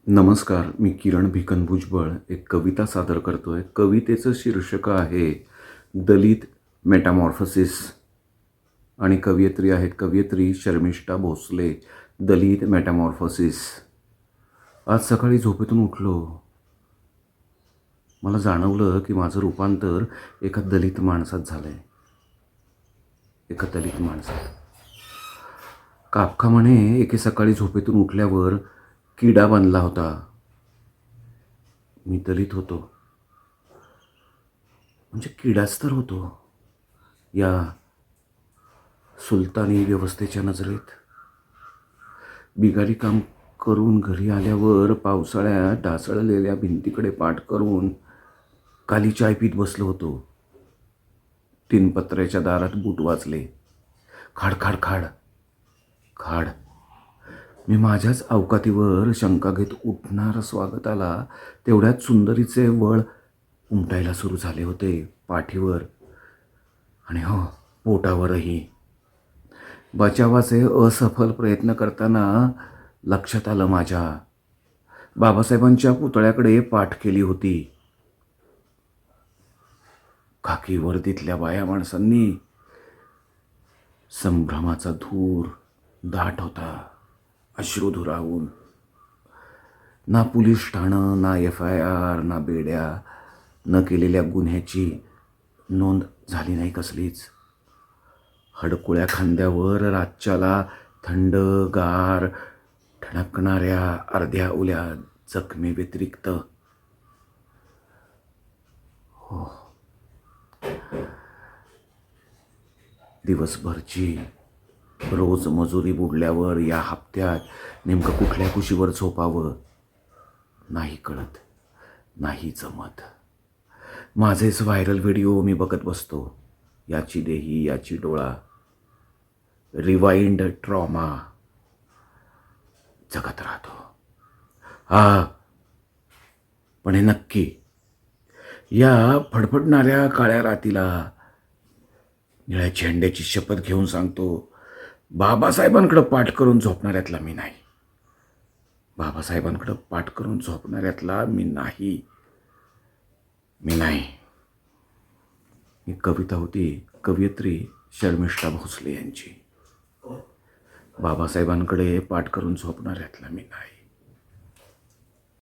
नमस्कार. मी किरण भिकन भुजबळ एक कविता सादर करतोय. कवितेचं शीर्षक आहे दलित मेटामॉर्फोसिस आणि कवयित्री आहेत कवयित्री शर्मिष्ठा भोसले. दलित मेटामॉर्फोसिस. आज सकाळी झोपेतून उठलो. मला जाणवलं की माझं रूपांतर एका दलित माणसात झालंय. एका दलित माणसात. कापका म्हणे एके सकाळी झोपेतून उठल्यावर किडा बांधला होता. मी दलित होतो. म्हणजे किडाच तर होतो या सुलतानी व्यवस्थेच्या नजरेत. बिगारी काम करून घरी आल्यावर पावसाळ्यात ढासळलेल्या भिंतीकडे पाठ करून खाली चाय पीत बसलो होतो. 3 पत्र्याच्या दारात बूट वाजले. खाड खाड खाड खाड. मी माझ्याच अवकातीवर शंका घेत उठणारा स्वागताला तेवढ्यात सुंदरीचे वळ उमटायला सुरू झाले होते पाठीवर आणि हो पोटावरही. बचावाचे असफल प्रयत्न करताना लक्षात आलं माझ्या. बाबासाहेबांच्या पुतळ्याकडे पाठ केली होती. खाकी वर्दीतल्या बाया माणसांनी. संभ्रमाचा धूर दाट होता अश्रुधुराहून. ना पोलीस ठाणं, ना FIR, ना बेड्या, न केलेल्या गुन्ह्याची नोंद झाली नाही कसलीच. हडकुळ्या खांद्यावर राज्याला थंड गार ठणकणाऱ्या अर्ध्या ओल्या जखमी व्यतिरिक्त हो दिवसभरची रोज मजुरी बुडल्यावर या हप्त्यात नेमकं कुठल्या कुशीवर झोपावं नाही कळत, नाही जमत. माझेच व्हायरल व्हिडिओ मी बघत बसतो. याची देही याची डोळा. Rewind trauma. जगत राहतो. पण हे नक्की या फडफडणाऱ्या काळ्या रातीला निळ्या झेंड्याची शपथ घेऊन सांगतो, बाबासाहेबांकडे पाठ करून झोपणाऱ्यातला मी नाही. बाबासाहेबांकडे पाठ करून झोपणाऱ्यातला मी नाही. ही कविता होती कवयित्री शर्मिष्ठा भोसले यांची. बाबासाहेबांकडे पाठ करून झोपणाऱ्यातला मी नाही.